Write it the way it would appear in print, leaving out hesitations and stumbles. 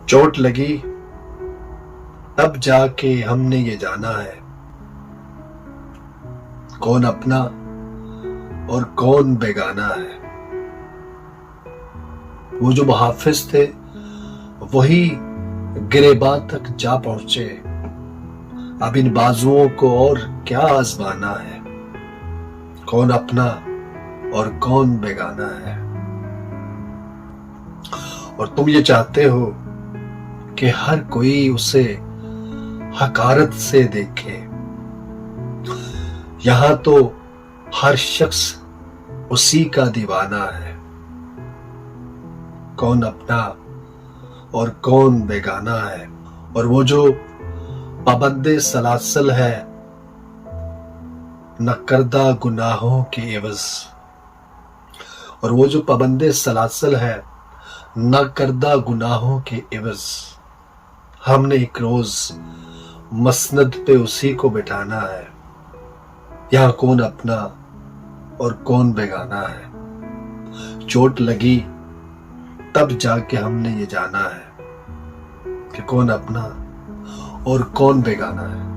चोट लगी तब जाके हमने ये जाना है कौन अपना और कौन बेगाना है। वो जो मुहाफिज थे वही गिरेबां तक जा पहुंचे। अब इन बाजुओं को और क्या आजमाना है, कौन अपना और कौन बेगाना है। और तुम ये चाहते हो कि हर कोई उसे हकारत से देखे। यहां तो हर शख्स उसी का दीवाना है, कौन अपना और कौन बेगाना है। और वो जो पाबंदे सलासल है न करदा गुनाहों के एवज, और वो जो पाबंदे सलासल है न करदा गुनाहों के एवज, हमने एक रोज मसनद पे उसी को बिठाना है। यहां कौन अपना और कौन बेगाना है। चोट लगी तब जाके हमने ये जाना है कि कौन अपना और कौन बेगाना है।